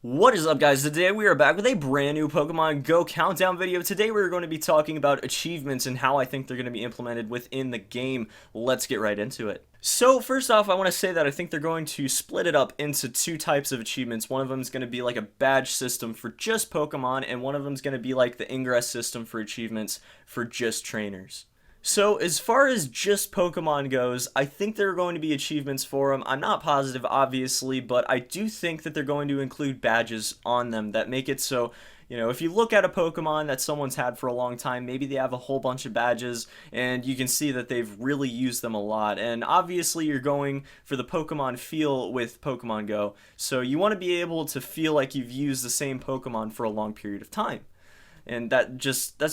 What is up, guys? Today we are back with a brand new Pokemon Go countdown video. Today we're going to be talking about achievements and how I think they're going to be implemented within the game. Let's get right into it. So first off, I want to say that I think they're going to split it up into two types of achievements. One of them is going to be like a badge system for just Pokemon, and one of them is going to be like the Ingress system for achievements for just trainers. So as far as just Pokemon goes, I think there are going to be achievements for them. I'm not positive, obviously, but I do think that they're going to include badges on them that make it so, if you look at a Pokemon that someone's had for a long time, maybe they have a whole bunch of badges, and you can see that they've really used them a lot. And obviously, you're going for the Pokemon feel with Pokemon Go, so you want to be able to feel like you've used the same Pokemon for a long period of time. And that's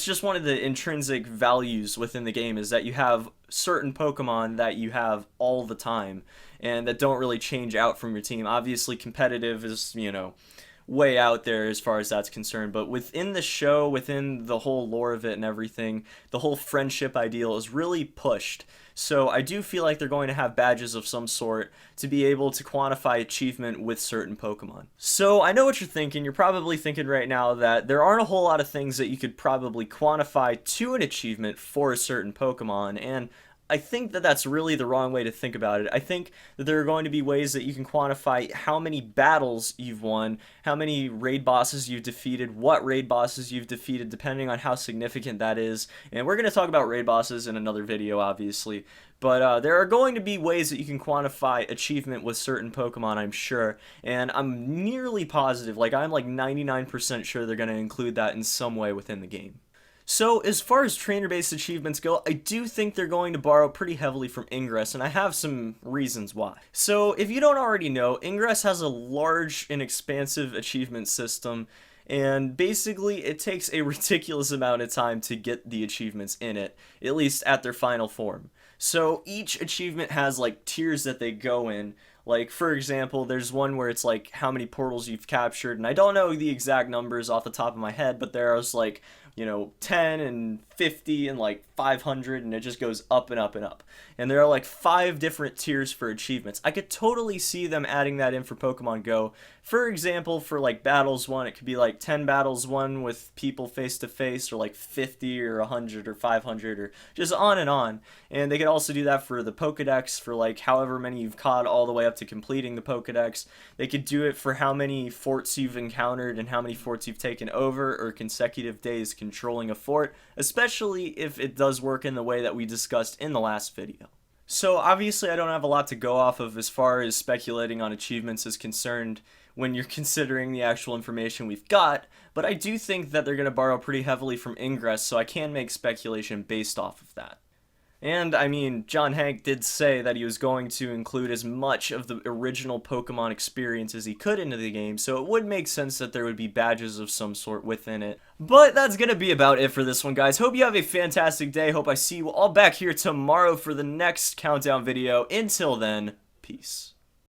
just one of the intrinsic values within the game, is that you have certain Pokemon that you have all the time and that don't really change out from your team. Obviously competitive is, way out there as far as that's concerned, but within the show, within the whole lore of it and everything, the whole friendship ideal is really pushed. So I do feel like they're going to have badges of some sort to be able to quantify achievement with certain Pokemon. So I know what you're thinking. You're probably thinking right now that there aren't a whole lot of things that you could probably quantify to an achievement for a certain Pokemon, and I think that that's really the wrong way to think about it. I think that there are going to be ways that you can quantify how many battles you've won, how many raid bosses you've defeated, what raid bosses you've defeated, depending on how significant that is. And we're going to talk about raid bosses in another video, obviously. But there are going to be ways that you can quantify achievement with certain Pokemon, I'm sure. And I'm nearly positive, I'm like 99% sure they're going to include that in some way within the game. So as far as trainer-based achievements go, I do think they're going to borrow pretty heavily from Ingress, and I have some reasons why. So if you don't already know, Ingress has a large and expansive achievement system, and basically it takes a ridiculous amount of time to get the achievements in it, at least at their final form. So each achievement has like tiers that they go in. Like, for example, there's one where it's like how many portals you've captured, and I don't know the exact numbers off the top of my head, but there's like 10 and 50 and like 500, and it just goes up and up and up. And there are like 5 different tiers for achievements. I could totally see them adding that in for Pokemon Go. For example, for like battles won, it could be like 10 battles won with people face to face, or like 50 or 100 or 500, or just on and on. And they could also do that for the Pokedex, for like however many you've caught all the way up to completing the Pokedex. They could do it for how many forts you've encountered and how many forts you've taken over, or consecutive days controlling a fort, especially if it does work in the way that we discussed in the last video. So obviously I don't have a lot to go off of as far as speculating on achievements is concerned when you're considering the actual information we've got, but I do think that they're going to borrow pretty heavily from Ingress, so I can make speculation based off of that. And, I mean, John Hank did say that he was going to include as much of the original Pokemon experience as he could into the game, so it would make sense that there would be badges of some sort within it. But that's gonna be about it for this one, guys. Hope you have a fantastic day. Hope I see you all back here tomorrow for the next countdown video. Until then, peace.